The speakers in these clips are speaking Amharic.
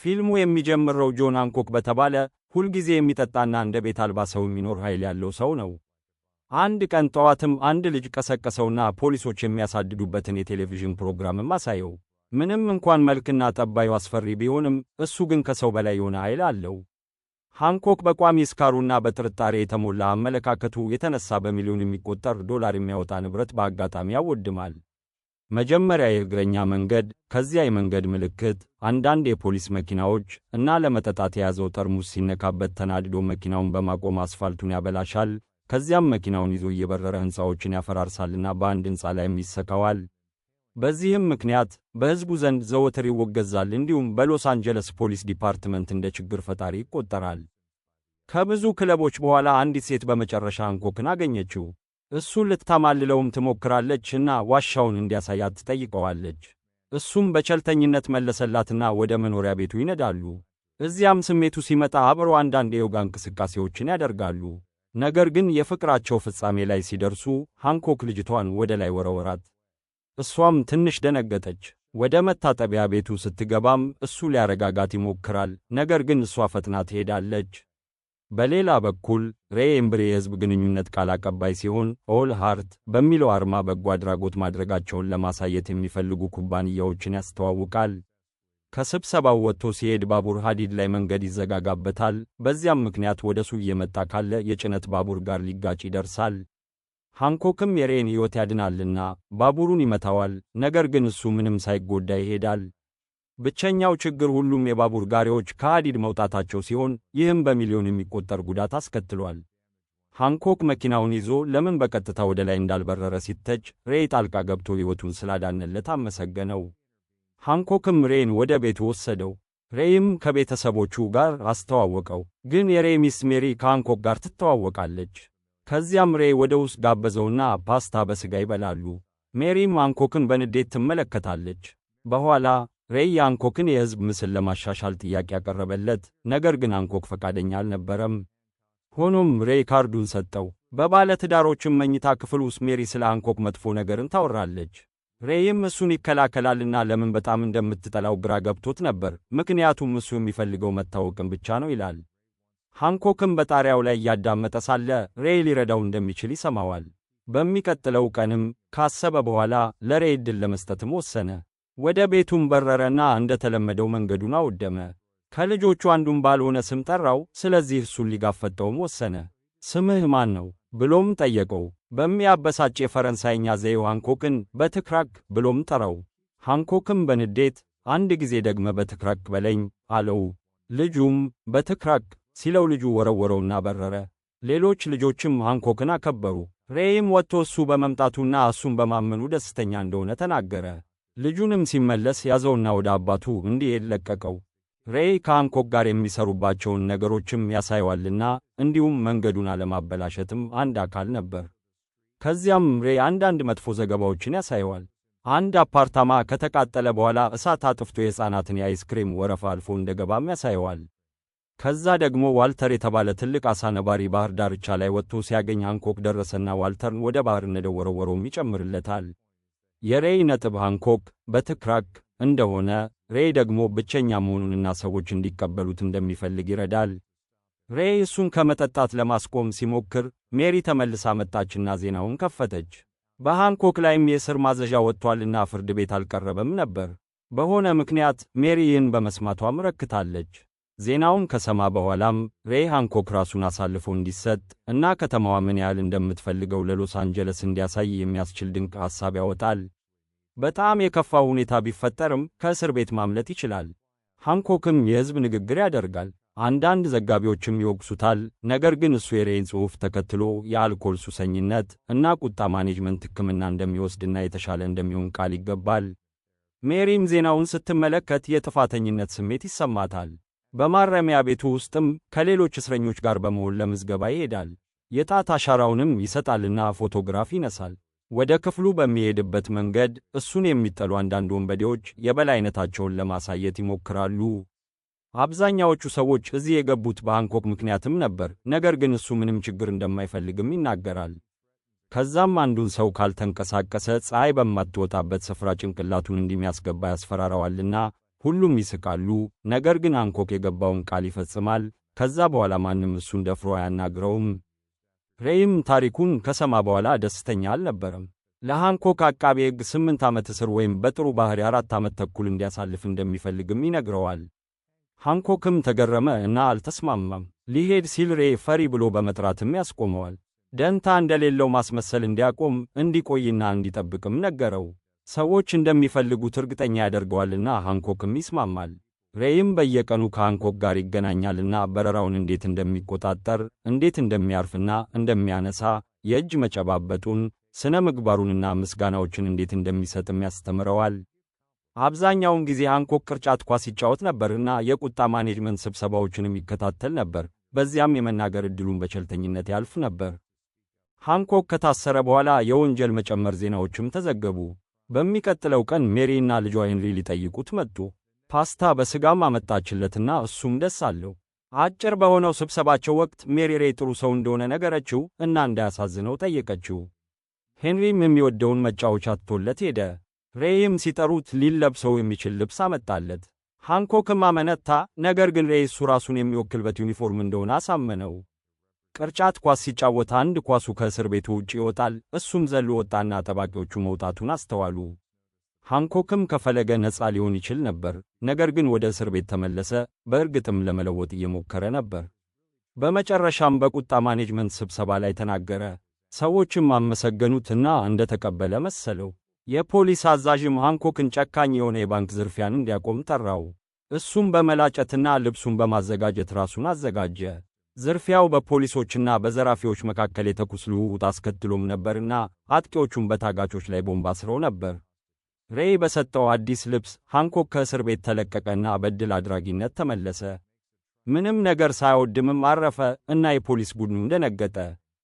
ፊልሙ የሚጀምረው ጆን ሃንኮክ በተባለ ሁልጊዜ የሚጠጣና እንደ ቤት አልባ ሰው የሚኖር ኃይል ያለው ሰው ነው። አንድ ቀን ጠዋትም አንድ ልጅ ቀሰቀሰውና ፖሊሶች የሚያሳድዱበትን የቴሌቪዥን ፕሮግራምም አሳየው። ምንም እንኳን መልክና ጠባዩ አስፈሪ ቢሆንም እሱ ግን ከሰው በላይ የሆነ ኃይል አለው። ሃንኮክ በቋሚ ስካሩና በጥርጣሬ የተሞላ አመለካከቱ የተነሳ በሚሊዮን የሚቆጠር ዶላር የሚያወጣ ንብረት በአጋጣሚ ያወድማል። መጀመሪያ የእግረኛ መንገድ፣ ከዚያ የመንገድ ምልክት፣ አንዳንድ የፖሊስ መኪናዎች እና ለመጠጣት የያዘው ጠርሙስ ሲነካበት ተናድዶ መኪናውን በማቆም አስፋልቱን ያበላሻል። ከዚያም መኪናውን ይዞ እየበረረ ሕንፃዎችን ያፈራርሳልና በአንድ ሕንፃ ላይም ይሰካዋል። በዚህም ምክንያት በሕዝቡ ዘንድ ዘወትር ይወገዛል፣ እንዲሁም በሎስ አንጀለስ ፖሊስ ዲፓርትመንት እንደ ችግር ፈጣሪ ይቆጠራል። ከብዙ ክለቦች በኋላ አንዲት ሴት በመጨረሻ ሃንኮክን አገኘችው። እሱን ልታማልለውም ትሞክራለች እና ዋሻውን እንዲያሳያት ትጠይቀዋለች። እሱም በቸልተኝነት መለሰላትና ወደ መኖሪያ ቤቱ ይነዳሉ። እዚያም ስሜቱ ሲመጣ አብረው አንዳንድ የዮጋ እንቅስቃሴዎችን ያደርጋሉ። ነገር ግን የፍቅራቸው ፍጻሜ ላይ ሲደርሱ ሃንኮክ ልጅቷን ወደ ላይ ወረወራት። እሷም ትንሽ ደነገጠች። ወደ መታጠቢያ ቤቱ ስትገባም እሱ ሊያረጋጋት ይሞክራል፣ ነገር ግን እሷ ፈጥና ትሄዳለች። በሌላ በኩል ሬይ ኤምብሪ የሕዝብ ግንኙነት ቃል አቀባይ ሲሆን ኦል ሃርት በሚለው አርማ በጎ አድራጎት ማድረጋቸውን ለማሳየት የሚፈልጉ ኩባንያዎችን ያስተዋውቃል። ከስብሰባው ወጥቶ ሲሄድ ባቡር ሐዲድ ላይ መንገድ ይዘጋጋበታል። በዚያም ምክንያት ወደ እሱ እየመጣ ካለ የጭነት ባቡር ጋር ሊጋጭ ይደርሳል። ሃንኮክም የሬይን ሕይወት ያድናልና ባቡሩን ይመታዋል፣ ነገር ግን እሱ ምንም ሳይጎዳ ይሄዳል። ብቸኛው ችግር ሁሉም የባቡር ጋሪዎች ከሐዲድ መውጣታቸው ሲሆን ይህም በሚሊዮን የሚቆጠር ጉዳት አስከትሏል። ሃንኮክ መኪናውን ይዞ ለምን በቀጥታ ወደ ላይ እንዳልበረረ ሲተች ሬይ ጣልቃ ገብቶ ሕይወቱን ስላዳነለት አመሰገነው። ሃንኮክም ሬይን ወደ ቤቱ ወሰደው። ሬይም ከቤተሰቦቹ ጋር አስተዋወቀው። ግን የሬይ ሚስት ሜሪ ከሃንኮክ ጋር ትተዋወቃለች። ከዚያም ሬይ ወደ ውስጥ ጋበዘውና ፓስታ በሥጋ ይበላሉ። ሜሪም ሃንኮክን በንዴት ትመለከታለች። በኋላ ሬይ የሃንኮክን የሕዝብ ምስል ለማሻሻል ጥያቄ ያቀረበለት፣ ነገር ግን ሃንኮክ ፈቃደኛ አልነበረም። ሆኖም ሬይ ካርዱን ሰጠው። በባለ ትዳሮችም መኝታ ክፍል ውስጥ ሜሪ ስለ ሃንኮክ መጥፎ ነገርን ታወራለች። ሬይም እሱን ይከላከላልና ለምን በጣም እንደምትጠላው ግራ ገብቶት ነበር፣ ምክንያቱም እሱ የሚፈልገው መታወቅን ብቻ ነው ይላል። ሃንኮክም በጣሪያው ላይ እያዳመጠ ሳለ ሬይ ሊረዳው እንደሚችል ይሰማዋል። በሚቀጥለው ቀንም ካሰበ በኋላ ለሬይ ዕድል ለመስጠትም ወሰነ። ወደ ቤቱም በረረና እንደተለመደው መንገዱን አወደመ። ከልጆቹ አንዱን ባልሆነ ስም ጠራው። ስለዚህ እሱን ሊጋፈጠውም ወሰነ። ስምህ ማን ነው ብሎም ጠየቀው። በሚያበሳጭ የፈረንሳይኛ ዘዬው ሃንኮክን በትክራክ ብሎም ጠራው። ሃንኮክም በንዴት አንድ ጊዜ ደግመ በትክራክ በለኝ አለው። ልጁም በትክራክ ሲለው ልጁ ወረወረውና በረረ። ሌሎች ልጆችም ሃንኮክን አከበሩ። ሬይም ወጥቶ እሱ በመምጣቱና እሱን በማመኑ ደስተኛ እንደሆነ ተናገረ። ልጁንም ሲመለስ ያዘውና ወደ አባቱ እንዲሄድ ለቀቀው። ሬይ ከሃንኮክ ጋር የሚሰሩባቸውን ነገሮችም ያሳየዋልና እንዲሁም መንገዱን አለማበላሸትም አንድ አካል ነበር። ከዚያም ሬይ አንዳንድ መጥፎ ዘገባዎችን ያሳየዋል። አንድ አፓርታማ ከተቃጠለ በኋላ እሳት አጥፍቶ የሕፃናትን የአይስክሬም ወረፋ አልፎ እንደገባም ያሳየዋል። ከዛ ደግሞ ዋልተር የተባለ ትልቅ አሳ ነባሪ ባህር ዳርቻ ላይ ወጥቶ ሲያገኝ ሃንኮክ ደረሰና ዋልተርን ወደ ባህር እንደወረወረውም ይጨምርለታል። የሬይ ነጥብ ሃንኮክ በትክራክ እንደሆነ፣ ሬይ ደግሞ ብቸኛ መሆኑንና ሰዎች እንዲቀበሉት እንደሚፈልግ ይረዳል። ሬይ እሱን ከመጠጣት ለማስቆም ሲሞክር ሜሪ ተመልሳ መጣችና ዜናውን ከፈተች። በሃንኮክ ላይም የእስር ማዘዣ ወጥቷልና ፍርድ ቤት አልቀረበም ነበር። በሆነ ምክንያት ሜሪ ይህን በመስማቷም ረክታለች። ዜናውን ከሰማ በኋላም ሬይ ሃንኮክ ራሱን አሳልፎ እንዲሰጥ እና ከተማዋ ምን ያህል እንደምትፈልገው ለሎስ አንጀለስ እንዲያሳይ የሚያስችል ድንቅ ሐሳብ ያወጣል። በጣም የከፋ ሁኔታ ቢፈጠርም ከእስር ቤት ማምለጥ ይችላል። ሃንኮክም የሕዝብ ንግግር ያደርጋል። አንዳንድ ዘጋቢዎችም ይወቅሱታል፣ ነገር ግን እሱ የሬይን ጽሑፍ ተከትሎ የአልኮል ሱሰኝነት እና ቁጣ ማኔጅመንት ሕክምና እንደሚወስድና የተሻለ እንደሚሆን ቃል ይገባል። ሜሪም ዜናውን ስትመለከት የጥፋተኝነት ስሜት ይሰማታል። በማረሚያ ቤቱ ውስጥም ከሌሎች እስረኞች ጋር በመሆን ለምዝገባ ይሄዳል። የጣት አሻራውንም ይሰጣልና ፎቶግራፍ ይነሳል። ወደ ክፍሉ በሚሄድበት መንገድ እሱን የሚጠሉ አንዳንድ ወንበዴዎች የበላይነታቸውን ለማሳየት ይሞክራሉ። አብዛኛዎቹ ሰዎች እዚህ የገቡት በሃንኮክ ምክንያትም ነበር፣ ነገር ግን እሱ ምንም ችግር እንደማይፈልግም ይናገራል። ከዛም አንዱን ሰው ካልተንቀሳቀሰ ፀሐይ በማትወጣበት ስፍራ ጭንቅላቱን እንዲሚያስገባ ያስፈራራዋልና ሁሉም ይስቃሉ። ነገር ግን ሃንኮክ የገባውን ቃል ይፈጽማል። ከዛ በኋላ ማንም እሱን ደፍሮ አያናግረውም። ሬይም ታሪኩን ከሰማ በኋላ ደስተኛ አልነበረም። ለሃንኮክ አቃቤ ሕግ 8 ዓመት እስር ወይም በጥሩ ባህሪ 4 ዓመት ተኩል እንዲያሳልፍ እንደሚፈልግም ይነግረዋል። ሃንኮክም ተገረመ እና አልተስማማም። ሊሄድ ሲል ሬይ ፈሪ ብሎ በመጥራትም ያስቆመዋል። ደንታ እንደሌለው ማስመሰል እንዲያቆም እንዲቆይና እንዲጠብቅም ነገረው። ሰዎች እንደሚፈልጉት እርግጠኛ ያደርገዋልና ሃንኮክም ይስማማል። ሬይም በየቀኑ ከሃንኮክ ጋር ይገናኛልና በረራውን እንዴት እንደሚቆጣጠር፣ እንዴት እንደሚያርፍና እንደሚያነሳ፣ የእጅ መጨባበጡን፣ ስነ ምግባሩንና ምስጋናዎችን እንዴት እንደሚሰጥም ያስተምረዋል። አብዛኛውን ጊዜ ሃንኮክ ቅርጫት ኳስ ይጫወት ነበርና የቁጣ ማኔጅመንት ስብሰባዎችንም ይከታተል ነበር። በዚያም የመናገር ዕድሉን በቸልተኝነት ያልፍ ነበር። ሃንኮክ ከታሰረ በኋላ የወንጀል መጨመር ዜናዎችም ተዘገቡ። በሚቀጥለው ቀን ሜሪና ልጇ ሄንሪ ሊጠይቁት መጡ። ፓስታ በስጋም አመጣችለትና እሱም ደስ አለው። አጭር በሆነው ስብሰባቸው ወቅት ሜሪ ሬይ ጥሩ ሰው እንደሆነ ነገረችው እና እንዳያሳዝነው ጠየቀችው። ሄንሪም የሚወደውን መጫወቻ ትቶለት ሄደ። ሬይም ሲጠሩት ሊለብሰው የሚችል ልብስ አመጣለት። ሃንኮክም አመነታ። ነገር ግን ሬይ እሱ ራሱን የሚወክልበት ዩኒፎርም እንደሆነ አሳመነው። ቅርጫት ኳስ ሲጫወት አንድ ኳሱ ከእስር ቤቱ ውጭ ይወጣል። እሱም ዘሎ ወጣና ጠባቂዎቹ መውጣቱን አስተዋሉ። ሃንኮክም ከፈለገ ነፃ ሊሆን ይችል ነበር፣ ነገር ግን ወደ እስር ቤት ተመለሰ። በእርግጥም ለመለወጥ እየሞከረ ነበር። በመጨረሻም በቁጣ ማኔጅመንት ስብሰባ ላይ ተናገረ። ሰዎችም አመሰገኑትና እንደተቀበለ መሰለው። የፖሊስ አዛዥም ሃንኮክን ጨካኝ የሆነ የባንክ ዝርፊያን እንዲያቆም ጠራው። እሱም በመላጨትና ልብሱን በማዘጋጀት ራሱን አዘጋጀ። ዝርፊያው በፖሊሶችና በዘራፊዎች መካከል የተኩስ ልውውጥ አስከትሎም ነበርና አጥቂዎቹም በታጋቾች ላይ ቦምብ አስረው ነበር። ሬይ በሰጠው አዲስ ልብስ ሃንኮክ ከእስር ቤት ተለቀቀና በድል አድራጊነት ተመለሰ። ምንም ነገር ሳይወድምም አረፈ እና የፖሊስ ቡድኑ ደነገጠ።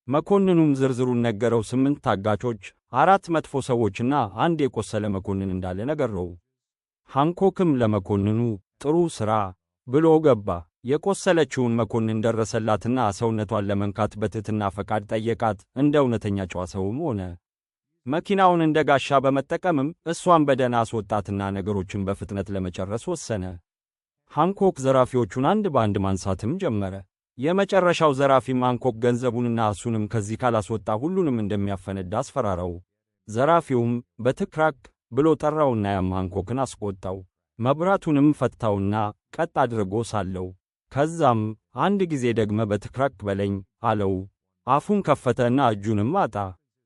መኮንኑም ዝርዝሩን ነገረው። 8 ታጋቾች፣ 4 መጥፎ ሰዎችና 1 የቆሰለ መኮንን እንዳለ ነገረው። ሃንኮክም ለመኮንኑ ጥሩ ሥራ ብሎ ገባ። የቆሰለችውን መኮንን ደረሰላትና ሰውነቷን ለመንካት በትህትና ፈቃድ ጠየቃት። እንደ እውነተኛ ጨዋ ሰውም ሆነ። መኪናውን እንደ ጋሻ በመጠቀምም እሷን በደህና አስወጣትና ነገሮችን በፍጥነት ለመጨረስ ወሰነ። ሃንኮክ ዘራፊዎቹን አንድ በአንድ ማንሳትም ጀመረ። የመጨረሻው ዘራፊም ሃንኮክ ገንዘቡንና እሱንም ከዚህ ካላስወጣ ሁሉንም እንደሚያፈነዳ አስፈራራው። ዘራፊውም በትክራክ ብሎ ጠራውና ያም ሃንኮክን አስቆጣው። መብራቱንም ፈታውና ቀጥ አድርጎ ሳለው። ከዛም አንድ ጊዜ ደግመ በትክራክ በለኝ አለው። አፉን ከፈተና እጁንም አጣ።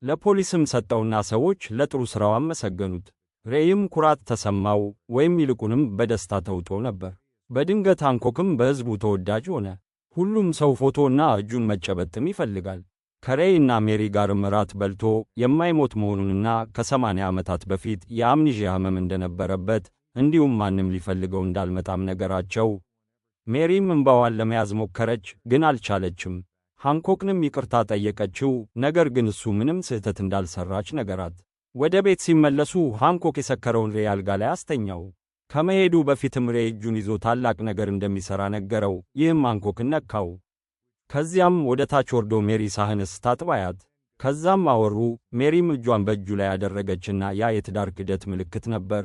ለፖሊስም ሰጠውና ሰዎች ለጥሩ ሥራው አመሰገኑት። ሬይም ኩራት ተሰማው፣ ወይም ይልቁንም በደስታ ተውጦ ነበር። በድንገት ሃንኮክም በሕዝቡ ተወዳጅ ሆነ። ሁሉም ሰው ፎቶና እጁን መጨበጥም ይፈልጋል። ከሬይና ሜሪ ጋርም እራት በልቶ የማይሞት መሆኑንና ከ80 ዓመታት በፊት የአምኒዥያ ሕመም እንደነበረበት እንዲሁም ማንም ሊፈልገው እንዳልመጣም ነገራቸው። ሜሪም እንባዋን ለመያዝ ሞከረች፣ ግን አልቻለችም። ሃንኮክንም ይቅርታ ጠየቀችው፣ ነገር ግን እሱ ምንም ስህተት እንዳልሰራች ነገራት። ወደ ቤት ሲመለሱ ሃንኮክ የሰከረውን ሬይ አልጋ ላይ አስተኛው። ከመሄዱ በፊትም ሬይ እጁን ይዞ ታላቅ ነገር እንደሚሠራ ነገረው። ይህም ሃንኮክን ነካው። ከዚያም ወደ ታች ወርዶ ሜሪ ሳህን ስታጥብ አያት። ከዛም አወሩ። ሜሪም እጇን በእጁ ላይ ያደረገችና ያ የትዳር ክህደት ምልክት ነበር።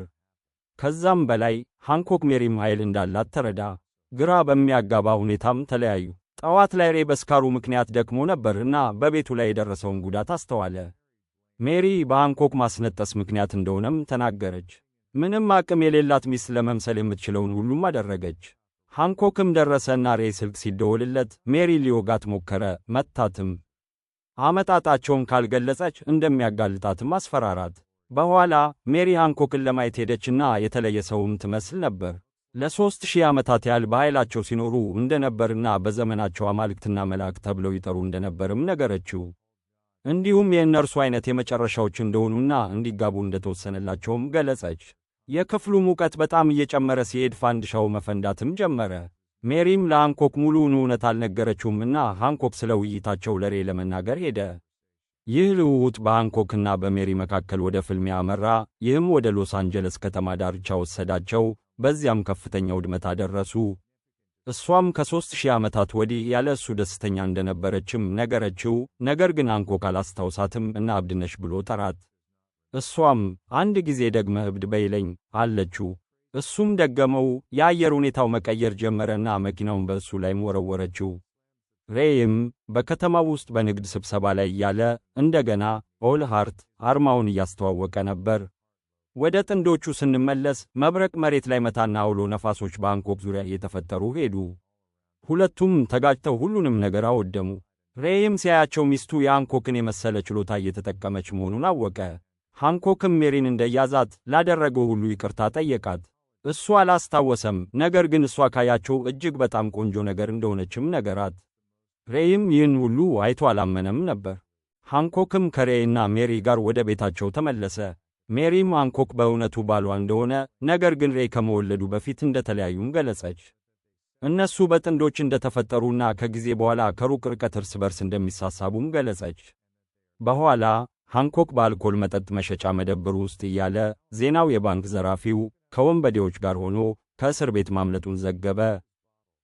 ከዛም በላይ ሃንኮክ ሜሪም ኃይል እንዳላት ተረዳ። ግራ በሚያጋባ ሁኔታም ተለያዩ። ጠዋት ላይ ሬይ በስካሩ ምክንያት ደክሞ ነበርና በቤቱ ላይ የደረሰውን ጉዳት አስተዋለ። ሜሪ በሃንኮክ ማስነጠስ ምክንያት እንደሆነም ተናገረች። ምንም አቅም የሌላት ሚስት ለመምሰል የምትችለውን ሁሉም አደረገች። ሃንኮክም ደረሰና ሬይ ስልክ ሲደወልለት ሜሪ ሊወጋት ሞከረ፣ መታትም። አመጣጣቸውን ካልገለጸች እንደሚያጋልጣትም አስፈራራት። በኋላ ሜሪ ሃንኮክን ለማየት ሄደችና የተለየ ሰውም ትመስል ነበር። ለ3000 ዓመታት ያህል በኃይላቸው ሲኖሩ እንደነበርና በዘመናቸው አማልክትና መላእክት ተብለው ይጠሩ እንደነበርም ነገረችው። እንዲሁም የእነርሱ አይነት የመጨረሻዎች እንደሆኑና እንዲጋቡ እንደተወሰነላቸውም ገለጸች። የክፍሉ ሙቀት በጣም እየጨመረ ሲሄድ ፋንድሻው መፈንዳትም ጀመረ። ሜሪም ለሃንኮክ ሙሉውን እውነት አልነገረችውምና ሃንኮክ ስለ ውይይታቸው ለሬይ ለመናገር ሄደ። ይህ ልውውጥ በሃንኮክና በሜሪ መካከል ወደ ፍልሚያ አመራ። ይህም ወደ ሎስ አንጀለስ ከተማ ዳርቻ ወሰዳቸው። በዚያም ከፍተኛ ውድመት አደረሱ። እሷም ከ3000 ዓመታት ወዲህ ያለ እሱ ደስተኛ እንደነበረችም ነገረችው። ነገር ግን ሃንኮክ አላስታውሳትም እና እብድነሽ ብሎ ጠራት። እሷም አንድ ጊዜ ደግመህ እብድ በይለኝ አለችው። እሱም ደገመው። የአየር ሁኔታው መቀየር ጀመረና መኪናውን በእሱ ላይ ወረወረችው። ሬይም በከተማው ውስጥ በንግድ ስብሰባ ላይ እያለ እንደገና ኦል ሃርት አርማውን እያስተዋወቀ ነበር። ወደ ጥንዶቹ ስንመለስ መብረቅ መሬት ላይ መታና አውሎ ነፋሶች በሃንኮክ ዙሪያ እየተፈጠሩ ሄዱ። ሁለቱም ተጋጭተው ሁሉንም ነገር አወደሙ። ሬይም ሲያያቸው ሚስቱ የሃንኮክን የመሰለ ችሎታ እየተጠቀመች መሆኑን አወቀ። ሃንኮክም ሜሪን እንደያዛት ላደረገው ሁሉ ይቅርታ ጠየቃት። እሱ አላስታወሰም፣ ነገር ግን እሷ ካያቸው እጅግ በጣም ቆንጆ ነገር እንደሆነችም ነገራት። ሬይም ይህን ሁሉ አይቶ አላመነም ነበር። ሃንኮክም ከሬይና ሜሪ ጋር ወደ ቤታቸው ተመለሰ። ሜሪም ሃንኮክ በእውነቱ ባሏ እንደሆነ፣ ነገር ግን ሬይ ከመወለዱ በፊት እንደተለያዩም ገለጸች። እነሱ በጥንዶች እንደተፈጠሩና ከጊዜ በኋላ ከሩቅ ርቀት እርስ በርስ እንደሚሳሳቡም ገለጸች። በኋላ ሃንኮክ በአልኮል መጠጥ መሸጫ መደብር ውስጥ እያለ ዜናው የባንክ ዘራፊው ከወንበዴዎች ጋር ሆኖ ከእስር ቤት ማምለጡን ዘገበ።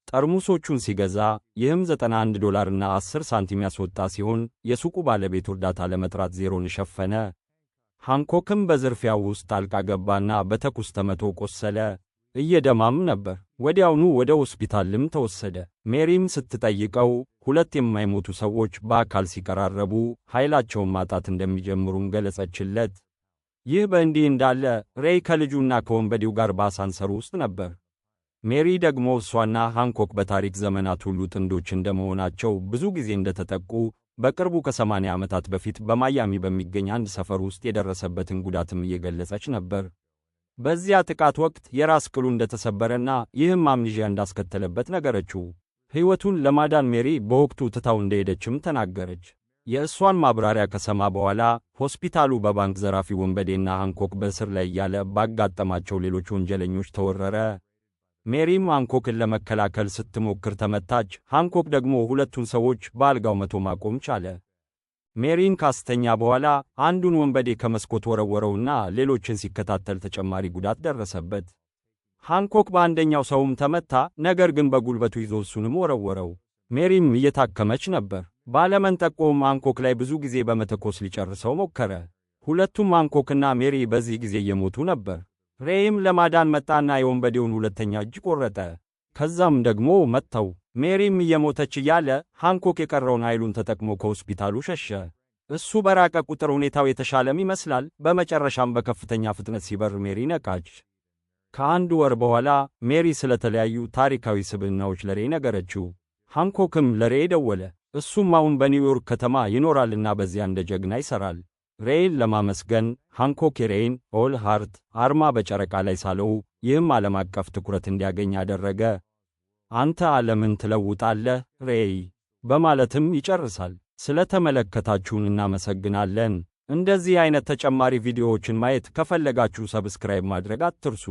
ጠርሙሶቹን ሲገዛ ይህም $91 እና 10 ሳንቲም ያስወጣ ሲሆን የሱቁ ባለቤት እርዳታ ለመጥራት ዜሮን ሸፈነ። ሃንኮክም በዝርፊያው ውስጥ ጣልቃ ገባና በተኩስ ተመቶ ቆሰለ። እየደማም ነበር። ወዲያውኑ ወደ ሆስፒታልም ተወሰደ። ሜሪም ስትጠይቀው ሁለት የማይሞቱ ሰዎች በአካል ሲቀራረቡ ኃይላቸውን ማጣት እንደሚጀምሩም ገለጸችለት። ይህ በእንዲህ እንዳለ ሬይ ከልጁና ከወንበዴው ጋር በአሳንሰሩ ውስጥ ነበር። ሜሪ ደግሞ እሷና ሃንኮክ በታሪክ ዘመናት ሁሉ ጥንዶች እንደመሆናቸው ብዙ ጊዜ እንደተጠቁ፣ በቅርቡ ከ80 ዓመታት በፊት በማያሚ በሚገኝ አንድ ሰፈር ውስጥ የደረሰበትን ጉዳትም እየገለጸች ነበር። በዚያ ጥቃት ወቅት የራስ ቅሉ እንደተሰበረና ይህም አምኒዥያ እንዳስከተለበት ነገረችው። ሕይወቱን ለማዳን ሜሪ በወቅቱ ትታው እንደሄደችም ተናገረች። የእሷን ማብራሪያ ከሰማ በኋላ ሆስፒታሉ በባንክ ዘራፊ ወንበዴና ሃንኮክ በእስር ላይ እያለ ባጋጠማቸው ሌሎች ወንጀለኞች ተወረረ። ሜሪም ሃንኮክን ለመከላከል ስትሞክር ተመታች። ሃንኮክ ደግሞ ሁለቱን ሰዎች በአልጋው መቶ ማቆም ቻለ። ሜሪን ካስተኛ በኋላ አንዱን ወንበዴ ከመስኮት ወረወረውና ሌሎችን ሲከታተል ተጨማሪ ጉዳት ደረሰበት። ሃንኮክ በአንደኛው ሰውም ተመታ፣ ነገር ግን በጉልበቱ ይዞ እሱንም ወረወረው። ሜሪም እየታከመች ነበር። ባለመንጠቆም ሃንኮክ ላይ ብዙ ጊዜ በመተኮስ ሊጨርሰው ሞከረ። ሁለቱም ሃንኮክና ሜሪ በዚህ ጊዜ እየሞቱ ነበር። ሬይም ለማዳን መጣና የወንበዴውን ሁለተኛ እጅ ቆረጠ። ከዛም ደግሞ መታው። ሜሪም እየሞተች እያለ ሃንኮክ የቀረውን ኃይሉን ተጠቅሞ ከሆስፒታሉ ሸሸ። እሱ በራቀ ቁጥር ሁኔታው የተሻለም ይመስላል። በመጨረሻም በከፍተኛ ፍጥነት ሲበር ሜሪ ነቃች። ከአንድ ወር በኋላ ሜሪ ስለተለያዩ ታሪካዊ ስብዕናዎች ለሬይ ነገረችው። ሃንኮክም ለሬይ ደወለ። እሱም አሁን በኒውዮርክ ከተማ ይኖራልና በዚያ እንደ ጀግና ይሠራል። ሬይን ለማመስገን ሃንኮክ የሬይን ኦል ሃርት አርማ በጨረቃ ላይ ሳለው፣ ይህም ዓለም አቀፍ ትኩረት እንዲያገኝ አደረገ። አንተ ዓለምን ትለውጣለህ ሬይ በማለትም ይጨርሳል። ስለተመለከታችሁን እናመሰግናለን። እንደዚህ አይነት ተጨማሪ ቪዲዮዎችን ማየት ከፈለጋችሁ ሰብስክራይብ ማድረግ አትርሱ።